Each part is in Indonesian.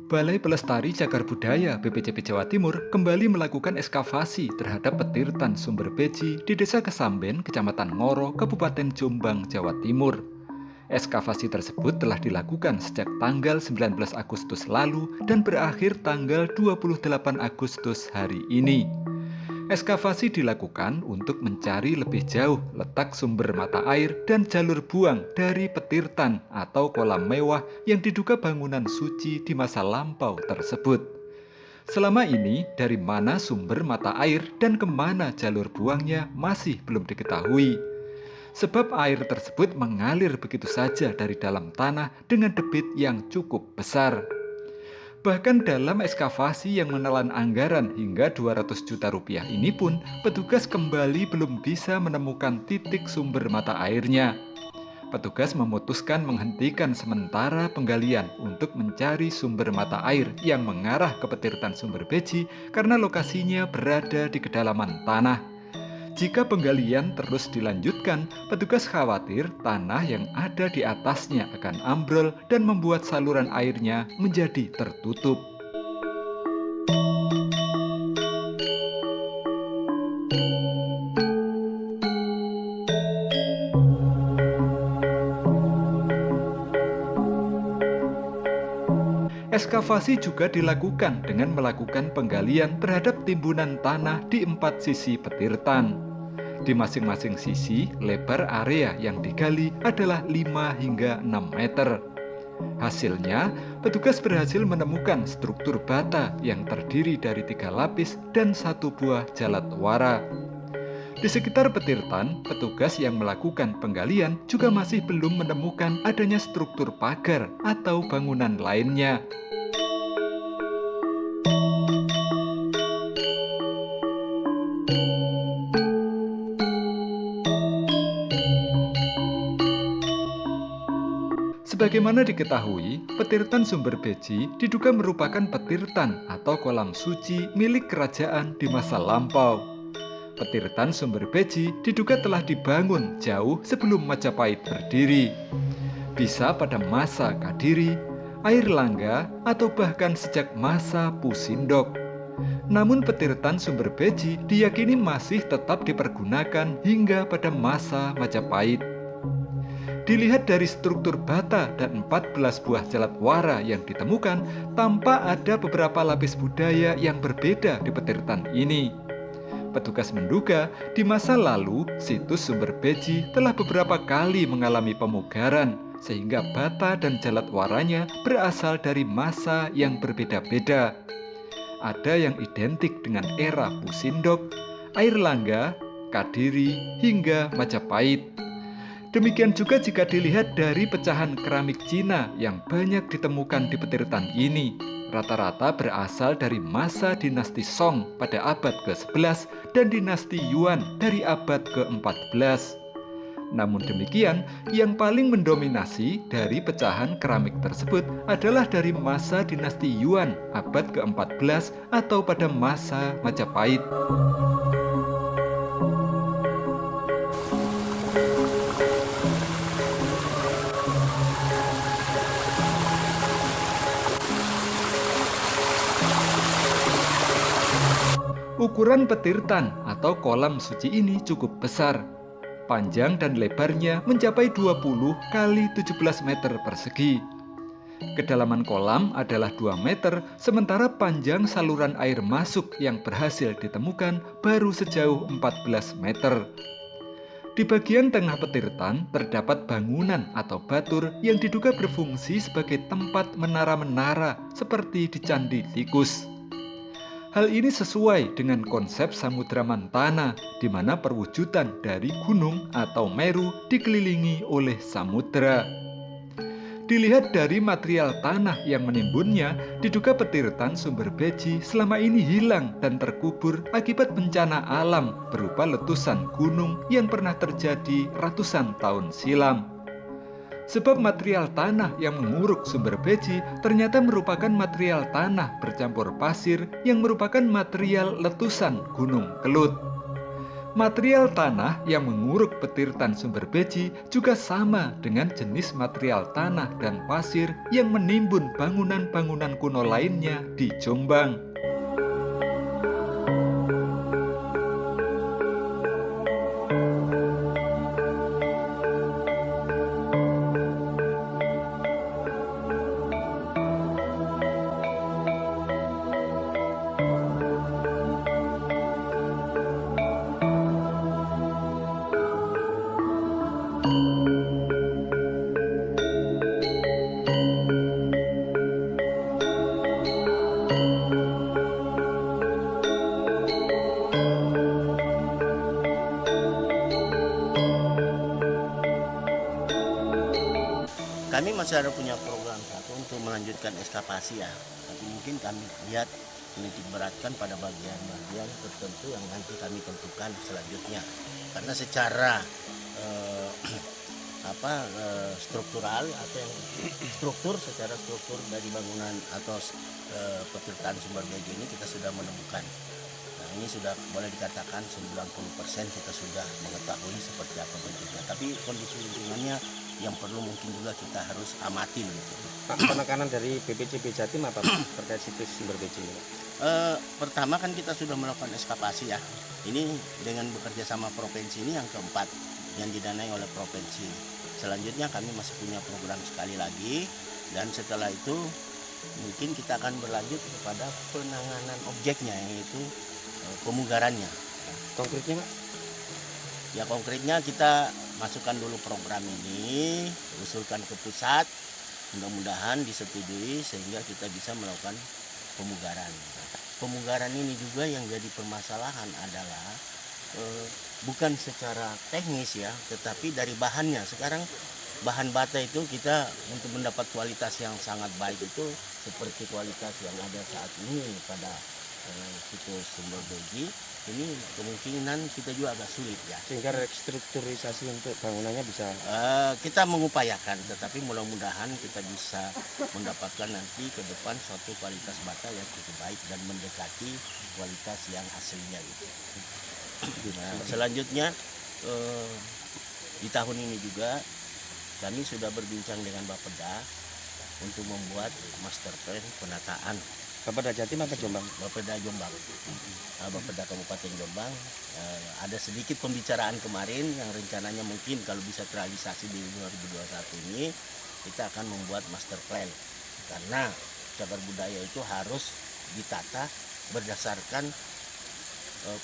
Balai Pelestari Cagar Budaya BPCB Jawa Timur kembali melakukan ekskavasi terhadap petirtan sumber beji di Desa Kesamben, Kecamatan Ngoro, Kabupaten Jombang, Jawa Timur. Ekskavasi tersebut telah dilakukan sejak tanggal 19 Agustus lalu dan berakhir tanggal 28 Agustus hari ini. Ekskavasi dilakukan untuk mencari lebih jauh letak sumber mata air dan jalur buang dari petirtan atau kolam mewah yang diduga bangunan suci di masa lampau tersebut. Selama ini, dari mana sumber mata air dan kemana jalur buangnya masih belum diketahui. Sebab air tersebut mengalir begitu saja dari dalam tanah dengan debit yang cukup besar. Bahkan dalam ekskavasi yang menelan anggaran hingga 200 juta rupiah ini pun, petugas kembali belum bisa menemukan titik sumber mata airnya. Petugas memutuskan menghentikan sementara penggalian untuk mencari sumber mata air yang mengarah ke petirtan sumber beji karena lokasinya berada di kedalaman tanah. Jika penggalian terus dilanjutkan, petugas khawatir tanah yang ada di atasnya akan ambrol dan membuat saluran airnya menjadi tertutup. Ekskavasi juga dilakukan dengan melakukan penggalian terhadap timbunan tanah di 4 sisi petirtan. Di masing-masing sisi, lebar area yang digali adalah 5 hingga 6 meter. Hasilnya, petugas berhasil menemukan struktur bata yang terdiri dari 3 lapis dan 1 buah jalat wara. Di sekitar petirtan, petugas yang melakukan penggalian juga masih belum menemukan adanya struktur pagar atau bangunan lainnya. Sebagaimana diketahui, petirtan sumber beji diduga merupakan petirtan atau kolam suci milik kerajaan di masa lampau. Petirtan sumber beji diduga telah dibangun jauh sebelum Majapahit berdiri. Bisa pada masa Kadiri, Airlangga, atau bahkan sejak masa Pusindok. Namun petirtan sumber beji diyakini masih tetap dipergunakan hingga pada masa Majapahit. Dilihat dari struktur bata dan 14 buah jalat wara yang ditemukan, tampak ada beberapa lapis budaya yang berbeda di petirtan ini. Petugas menduga di masa lalu situs sumber beji telah beberapa kali mengalami pemugaran, sehingga bata dan jalat waranya berasal dari masa yang berbeda-beda. Ada yang identik dengan era Pusindok, Airlangga, Kadiri, hingga Majapahit. Demikian juga jika dilihat dari pecahan keramik Cina yang banyak ditemukan di petirtan ini. Rata-rata berasal dari masa dinasti Song pada abad ke-11 dan dinasti Yuan dari abad ke-14. Namun demikian, yang paling mendominasi dari pecahan keramik tersebut adalah dari masa dinasti Yuan abad ke-14 atau pada masa Majapahit. Ukuran petirtan atau kolam suci ini cukup besar. Panjang dan lebarnya mencapai 20 kali 17 meter persegi. Kedalaman kolam adalah 2 meter, sementara panjang saluran air masuk yang berhasil ditemukan baru sejauh 14 meter. Di bagian tengah petirtan terdapat bangunan atau batur yang diduga berfungsi sebagai tempat menara-menara seperti di Candi Tikus. Hal ini sesuai dengan konsep Samudra Mantana, di mana perwujudan dari gunung atau Meru dikelilingi oleh samudra. Dilihat dari material tanah yang menimbunnya, diduga petirtan sumber beji selama ini hilang dan terkubur akibat bencana alam berupa letusan gunung yang pernah terjadi ratusan tahun silam. Sebab material tanah yang menguruk sumber beji ternyata merupakan material tanah bercampur pasir yang merupakan material letusan Gunung Kelut. Material tanah yang menguruk petirtan sumber beji juga sama dengan jenis material tanah dan pasir yang menimbun bangunan-bangunan kuno lainnya di Jombang. Kami masih ada punya program satu untuk melanjutkan eskavasi ya, tapi mungkin kami lihat menitik beratkan pada bagian-bagian tertentu yang nanti kami tentukan selanjutnya. Karena secara struktural atau yang secara struktur dari bangunan atau petirtaan sumber beji ini kita sudah menemukan. Nah, ini sudah boleh dikatakan 90% kita sudah mengetahui seperti apa bentuknya. Tapi kondisi lingkungannya yang perlu mungkin juga kita harus amatin gitu. Pak, penekanan dari BPCB Jatim apa Pak, terkait situs sumber beji ini? Pertama kan kita sudah melakukan eskavasi ya. Ini dengan bekerja sama provinsi ini yang keempat yang didanai oleh provinsi. Selanjutnya kami masih punya program sekali lagi, dan setelah itu mungkin kita akan berlanjut kepada penanganan objeknya, yaitu pemugarannya. Konkretnya Pak? Ya konkretnya kita masukkan dulu program ini, usulkan ke pusat, mudah-mudahan disetujui sehingga kita bisa melakukan pemugaran. Pemugaran ini juga yang jadi permasalahan adalah bukan secara teknis ya, tetapi dari bahannya. Sekarang bahan bata itu kita untuk mendapat kualitas yang sangat baik itu seperti kualitas yang ada saat ini pada situs sumber beji, ini kemungkinan kita juga agak sulit ya. Sehingga restrukturisasi untuk bangunannya bisa kita mengupayakan, tetapi mudah-mudahan kita bisa mendapatkan nanti ke depan suatu kualitas bata yang cukup baik dan mendekati kualitas yang aslinya gitu. Nah, selanjutnya di tahun ini juga kami sudah berbincang dengan Bapeda untuk membuat master plan penataan. Bapeda Jatim apa Jombang? Bapeda Jombang, Bapeda Kabupaten Jombang. Ada sedikit pembicaraan kemarin yang rencananya mungkin kalau bisa terrealisasi di 2021 ini kita akan membuat master plan, karena cagar budaya itu harus ditata berdasarkan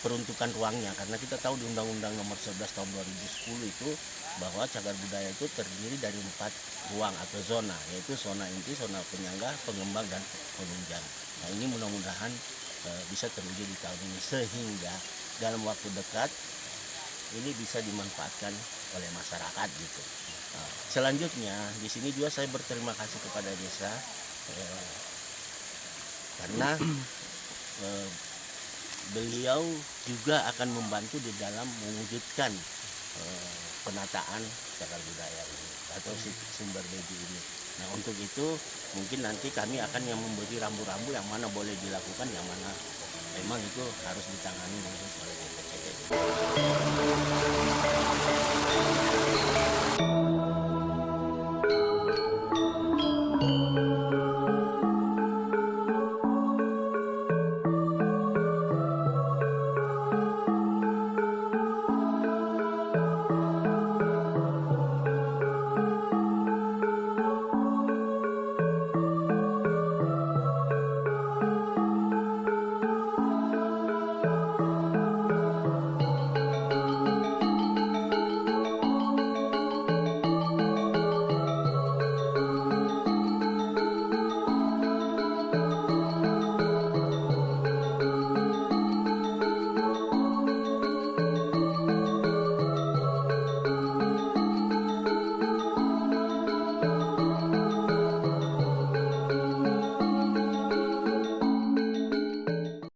peruntukan ruangnya, karena kita tahu di Undang-Undang Nomor 11 Tahun 2010 itu bahwa cagar budaya itu terdiri dari 4 ruang atau zona, yaitu zona inti, zona penyangga, pengembang, dan penunjang. Nah, ini mudah-mudahan bisa terwujud di tahun ini sehingga dalam waktu dekat ini bisa dimanfaatkan oleh masyarakat gitu. Nah, selanjutnya di sini juga saya berterima kasih kepada desa karena beliau juga akan membantu di dalam mewujudkan penataan cagar budaya ini atau sumber beji ini. Nah, untuk itu mungkin nanti kami akan yang memberi rambu-rambu yang mana boleh dilakukan, yang mana memang itu harus ditangani oleh BPCB.